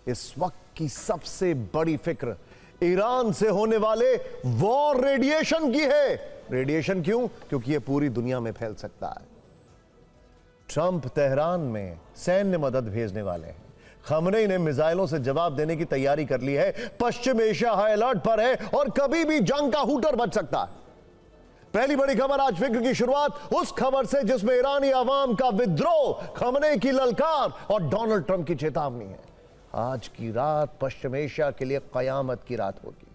इस वक्त की सबसे बड़ी फिक्र ईरान से होने वाले वॉर रेडिएशन की है। रेडिएशन क्यों? क्योंकि यह पूरी दुनिया में फैल सकता है। ट्रंप तेहरान में सैन्य मदद भेजने वाले हैं। खमनेई ने मिसाइलों से जवाब देने की तैयारी कर ली है। पश्चिम एशिया हाई अलर्ट पर है और कभी भी जंग का हूटर बच सकता है। पहली बड़ी खबर आज फिक्र की शुरुआत उस खबर से जिसमें ईरानी अवाम का विद्रोह, खमनेई की ललकार और डोनाल्ड ट्रंप की चेतावनी है। आज की रात पश्चिम एशिया के लिए कयामत की रात होगी,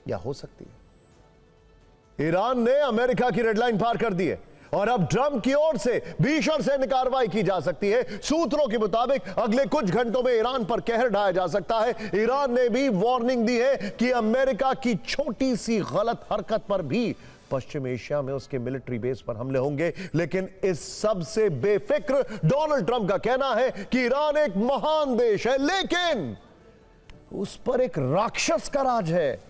या हो सकती है। ईरान ने अमेरिका की रेडलाइन पार कर दी है और अब ट्रंप की ओर से भीषण सैन्य कार्रवाई की जा सकती है। सूत्रों के मुताबिक अगले कुछ घंटों में ईरान पर कहर ढाया जा सकता है। ईरान ने भी वार्निंग दी है कि अमेरिका की छोटी सी गलत हरकत पर भी पश्चिम एशिया में उसके मिलिट्री बेस पर हमले होंगे। लेकिन इस सब से बेफिक्र डोनाल्ड ट्रंप का कहना है कि ईरान एक महान देश है, लेकिन उस पर एक राक्षस का राज है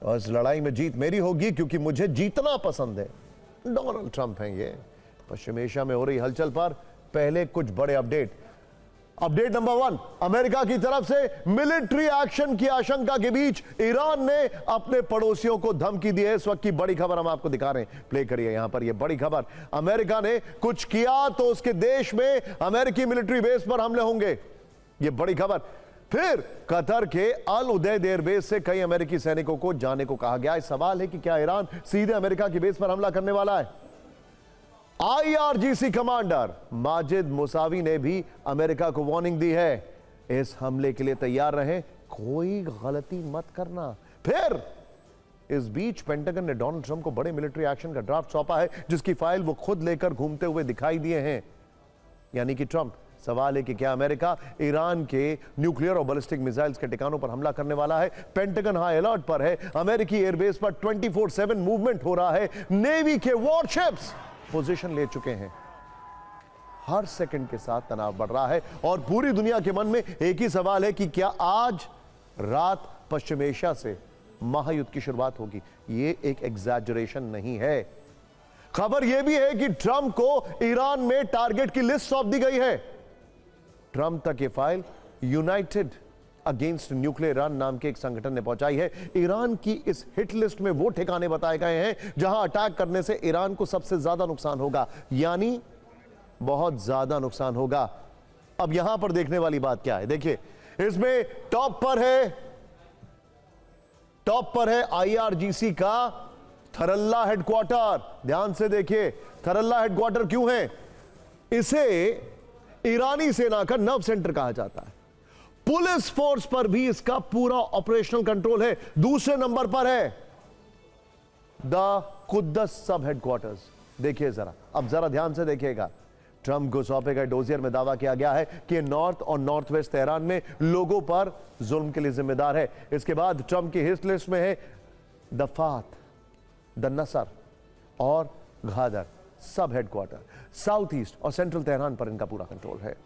और इस लड़ाई में जीत मेरी होगी क्योंकि मुझे जीतना पसंद है। डोनाल्ड ट्रंप हैं ये। पश्चिम एशिया में हो रही हलचल पर पहले कुछ बड़े अपडेट नंबर 1, अमेरिका की तरफ से मिलिट्री एक्शन की आशंका के बीच ईरान ने अपने पड़ोसियों को धमकी दी है। इस वक्त की बड़ी खबर हम आपको दिखा रहे हैं, प्ले करिए यहां पर। यह बड़ी खबर, अमेरिका ने कुछ किया तो उसके देश में अमेरिकी मिलिट्री बेस पर हमले होंगे। यह बड़ी खबर। फिर कतर के अल उदैद एयरबेस से कई अमेरिकी सैनिकों को जाने को कहा गया है। सवाल है कि क्या ईरान सीधे अमेरिका की बेस पर हमला करने वाला है? IRGC कमांडर माजिद मुसावी ने भी अमेरिका को वार्निंग दी है, इस हमले के लिए तैयार रहें, कोई गलती मत करना। फिर इस बीच पेंटागन ने डोनाल्ड ट्रंप को बड़े मिलिट्री एक्शन का ड्राफ्ट सौंपा है, जिसकी फाइल वो खुद लेकर घूमते हुए दिखाई दिए हैं, यानी कि ट्रंप। सवाल है कि क्या अमेरिका ईरान के न्यूक्लियर और बैलिस्टिक मिसाइल्स के ठिकानों पर हमला करने वाला है? पेंटागन हाई अलर्ट पर है। अमेरिकी एयरबेस पर 24/7 मूवमेंट हो रहा है। नेवी के वॉरशिप्स पोजीशन ले चुके हैं। हर सेकंड के साथ तनाव बढ़ रहा है और पूरी दुनिया के मन में एक ही सवाल है कि क्या आज रात पश्चिम एशिया से महायुद्ध की शुरुआत होगी? यह एक एग्जैजरेशन नहीं है। खबर यह भी है कि ट्रंप को ईरान में टारगेट की लिस्ट सौंप दी गई है। ट्रंप तक ये file United against nuclear Iran नाम के एक संगठन ने पहुंचाई है। ईरान की इस हिट लिस्ट में वो ठिकाने बताए गए हैं जहां अटैक करने से ईरान को सबसे ज्यादा नुकसान होगा, यानी बहुत ज्यादा नुकसान होगा। अब यहां पर देखने वाली बात क्या है, देखिए इसमें टॉप पर है IRGC का थरल्ला हेडक्वार्टर। ध्यान से देखिए, थरल्ला हेडक्वार्टर क्यों है? इसे ईरानी सेना का नर्व सेंटर कहा जाता है। पुलिस फोर्स पर भी इसका पूरा ऑपरेशनल कंट्रोल है। दूसरे नंबर पर है द कुद्दस सब हेडक्वार्टर्स। देखिए जरा, अब जरा ध्यान से देखिएगा। ट्रंप को सौंपे गए डोजियर में दावा किया गया है कि नॉर्थ और नॉर्थ वेस्ट तेहरान में लोगों पर जुल्म के लिए जिम्मेदार है। इसके बाद ट्रंप की हिट लिस्ट में है द फात, द नसर और घादर सब हेडक्वार्टर। साउथ ईस्ट और सेंट्रल तेहरान पर इनका पूरा कंट्रोल है।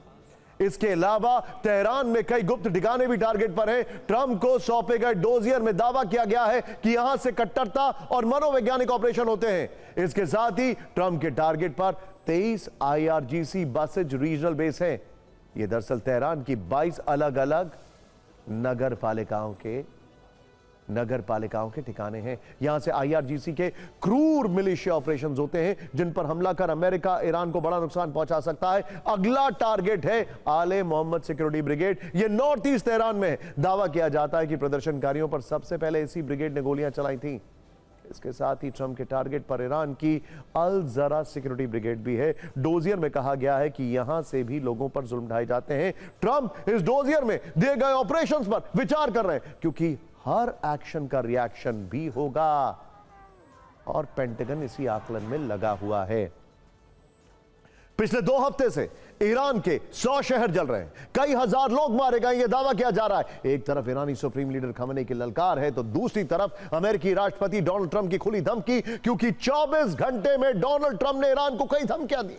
इसके अलावा तेहरान में कई गुप्त ठिकाने भी टारगेट पर हैं। ट्रंप को सौंपे गए डोजियर में दावा किया गया है कि यहां से कट्टरता और मनोवैज्ञानिक ऑपरेशन होते हैं। इसके साथ ही ट्रंप के टारगेट पर 23 IRGC बासिज रीजनल बेस हैं। यह दरअसल तेहरान की 22 अलग अलग नगर पालिकाओं के ठिकाने हैं। यहां से IRGC के क्रूर मिलिशिया ऑपरेशंस होते हैं जिन पर हमला कर अमेरिका ईरान को बड़ा नुकसान पहुंचा सकता है। अगला टारगेट है आले मोहम्मद सिक्योरिटी ब्रिगेड। यह नॉर्थ ईस्ट तेहरान में है। दावा किया जाता है कि प्रदर्शनकारियों पर सबसे पहले इसी ब्रिगेड ने गोलियां चलाई थी। इसके साथ ही ट्रंप के टारगेट पर ईरान की अल जरा सिक्योरिटी ब्रिगेड भी है। डोजियर में कहा गया है कि यहां से भी लोगों पर जुल्म ढाए जाते हैं। ट्रंप इस डोजियर में दिए गए ऑपरेशंस पर विचार कर रहे हैं क्योंकि हर एक्शन का रिएक्शन भी होगा और पेंटागन इसी आकलन में लगा हुआ है। पिछले 2 हफ्ते से ईरान के 100 शहर जल रहे हैं, कई हजार लोग मारे गए, यह दावा किया जा रहा है। एक तरफ ईरानी सुप्रीम लीडर खमनेई की ललकार है तो दूसरी तरफ अमेरिकी राष्ट्रपति डोनाल्ड ट्रंप की खुली धमकी, क्योंकि 24 घंटे में डोनाल्ड ट्रंप ने ईरान को कई धमकियां दी।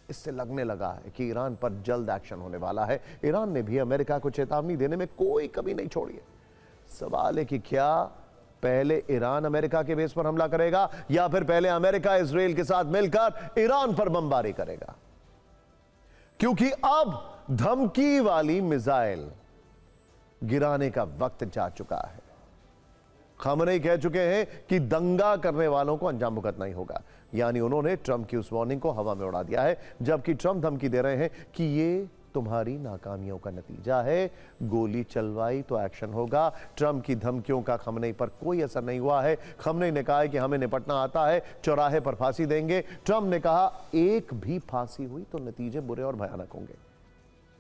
इससे लगने लगा है कि ईरान पर जल्द एक्शन होने वाला है। ईरान ने भी अमेरिका को चेतावनी देने में कोई कमी नहीं छोड़ी है। सवाल है कि क्या पहले ईरान अमेरिका के बेस पर हमला करेगा या फिर पहले अमेरिका इजराइल के साथ मिलकर ईरान पर बमबारी करेगा? क्योंकि अब धमकी वाली मिसाइल गिराने का वक्त जा चुका है। खamenei कह चुके हैं कि दंगा करने वालों को अंजाम भुगतना ही होगा, यानी उन्होंने ट्रंप की उस वार्निंग को हवा में उड़ा दिया है, जबकि ट्रंप धमकी दे रहे हैं कि ये तुम्हारी नाकामियों का नतीजा है, गोली चलवाई तो एक्शन होगा। ट्रंप की धमकियों का खamenei पर कोई असर नहीं हुआ है। खamenei ने कहा है कि हमें निपटना आता है, चौराहे पर फांसी देंगे। ट्रंप ने कहा एक भी फांसी हुई तो नतीजे बुरे और भयानक होंगे।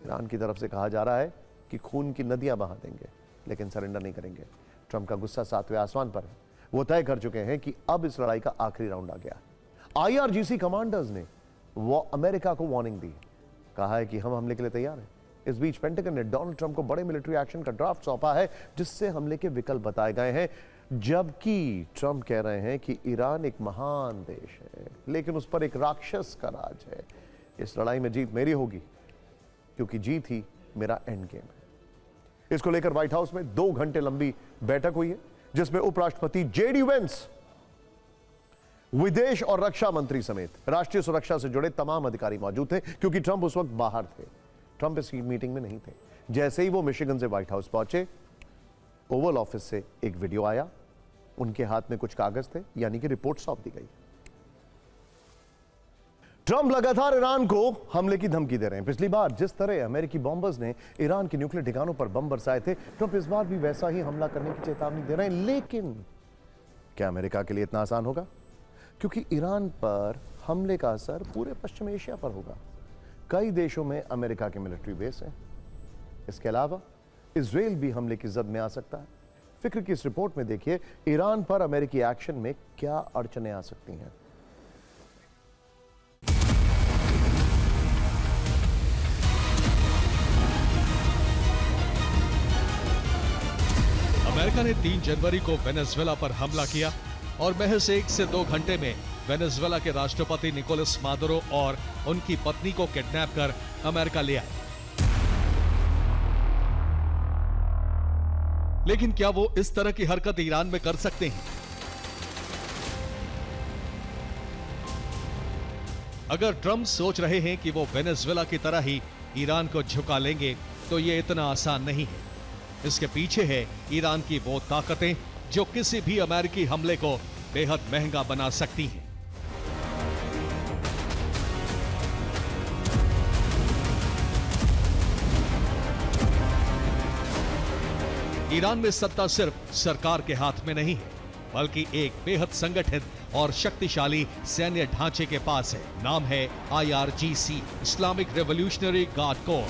ईरान की तरफ से कहा जा रहा है कि खून की नदियां बहा देंगे, लेकिन सरेंडर नहीं करेंगे। ट्रंप का गुस्सा 7वें आसमान पर है। वो तय कर चुके हैं कि अब इस लड़ाई का आखिरी राउंड आ गया। IRGC कमांडर्स ने वो अमेरिका को वार्निंग दी, कहा है कि हम हमले के लिए तैयार हैं। इस बीच पेंटागन ने डोनाल्ड ट्रंप को बड़े मिलिट्री एक्शन का ड्राफ्ट सौंपा है, जिससे हमले के विकल्प बताए गए हैं। जबकि ट्रंप कह रहे हैं कि ईरान एक महान देश है, लेकिन उस पर एक राक्षस का राज है। इस लड़ाई में जीत मेरी होगी, क्योंकि जीत ही मेरा एंड गेम है। इसको लेकर व्हाइट हाउस में 2 घंटे लंबी बैठक हुई है, जिसमें उपराष्ट्रपति JD वेंस, विदेश और रक्षा मंत्री समेत राष्ट्रीय सुरक्षा से जुड़े तमाम अधिकारी मौजूद थे, क्योंकि ट्रंप उस वक्त बाहर थे। ट्रंप इस मीटिंग में नहीं थे। जैसे ही वो मिशिगन से व्हाइट हाउस पहुंचे, ओवल ऑफिस से एक वीडियो आया, उनके हाथ में कुछ कागज थे, यानी कि रिपोर्ट सौंप दी गई। ट्रंप लगातार ईरान को हमले की धमकी दे रहे हैं। पिछली बार जिस तरह अमेरिकी बॉम्बर्स ने ईरान के न्यूक्लियर ठिकानों पर बम बरसाए थे, ट्रंप इस बार भी वैसा ही हमला करने की चेतावनी दे रहे हैं। लेकिन क्या अमेरिका के लिए इतना आसान होगा? क्योंकि ईरान पर हमले का असर पूरे पश्चिम एशिया पर होगा। कई देशों में अमेरिका के मिलिट्री बेस हैं। इसके अलावा इजराइल भी हमले की जद में आ सकता है। फिक्र की इस रिपोर्ट में देखिए, ईरान पर अमेरिकी एक्शन में क्या अड़चनें आ सकती हैं। अमेरिका ने 3 जनवरी को वेनेजुएला पर हमला किया और महज 1 से 2 घंटे में वेनेजुएला के राष्ट्रपति निकोलस मादुरो और उनकी पत्नी को किडनैप कर अमेरिका ले आए। लेकिन क्या वो इस तरह की हरकत ईरान में कर सकते हैं? अगर ट्रंप सोच रहे हैं कि वो वेनेजुएला की तरह ही ईरान को झुका लेंगे, तो ये इतना आसान नहीं है। इसके पीछे है ईरान की वो ताकतें जो किसी भी अमेरिकी हमले को बेहद महंगा बना सकती हैं। ईरान में सत्ता सिर्फ सरकार के हाथ में नहीं है, बल्कि एक बेहद संगठित और शक्तिशाली सैन्य ढांचे के पास है। नाम है IRGC, Islamic revolutionary guard core.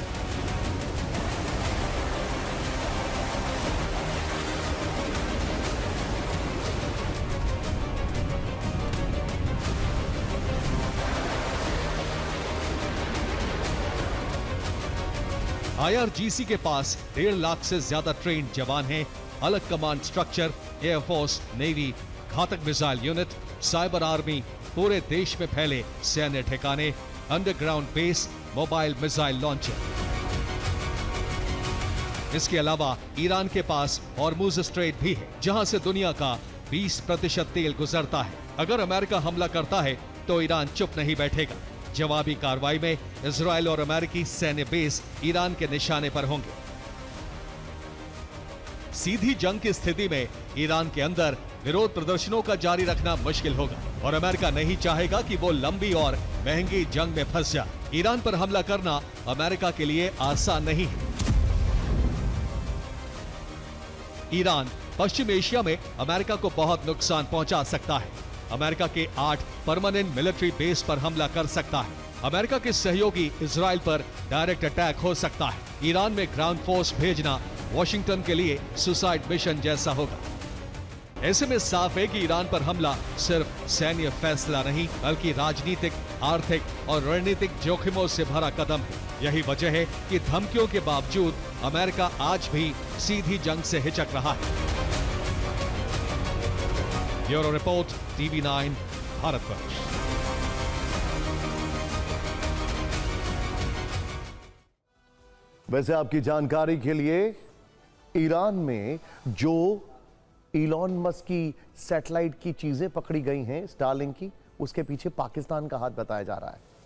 IRGC के पास 1.5 लाख से ज्यादा ट्रेन्ड जवान हैं, अलग कमांड स्ट्रक्चर, एयरफोर्स, नेवी, घातक मिसाइल यूनिट, साइबर आर्मी, पूरे देश में फैले सैन्य ठिकाने, underground base, mobile missile launcher. इसके अलावा ईरान के पास हॉर्मुज स्ट्रेट भी है, जहां से दुनिया का 20% तेल गुजरता है। अगर अमेरिका हमला करता है तो ईरान चुप नहीं बैठेगा। जवाबी कार्रवाई में इजराइल और अमेरिकी सैन्य बेस ईरान के निशाने पर होंगे। सीधी जंग की स्थिति में ईरान के अंदर विरोध प्रदर्शनों का जारी रखना मुश्किल होगा और अमेरिका नहीं चाहेगा कि वो लंबी और महंगी जंग में फंस जाए। ईरान पर हमला करना अमेरिका के लिए आसान नहीं है। ईरान पश्चिम एशिया में अमेरिका को बहुत नुकसान पहुंचा सकता है। अमेरिका के 8 परमानेंट मिलिट्री बेस पर हमला कर सकता है। अमेरिका के सहयोगी इजराइल पर डायरेक्ट अटैक हो सकता है। ईरान में ग्राउंड फोर्स भेजना वॉशिंगटन के लिए सुसाइड मिशन जैसा होगा। ऐसे में साफ है कि ईरान पर हमला सिर्फ सैन्य फैसला नहीं, बल्कि राजनीतिक, आर्थिक और रणनीतिक जोखिमों से भरा कदम है। यही वजह है कि धमकियों के बावजूद अमेरिका आज भी सीधी जंग से हिचक रहा है। Bureau report, TV9, Bharatvarsh. वैसे आपकी जानकारी के लिए, ईरान में जो इलॉन मस्क की सैटेलाइट की चीजें पकड़ी गई हैं, स्टारलिंक की, उसके पीछे पाकिस्तान का हाथ बताया जा रहा है।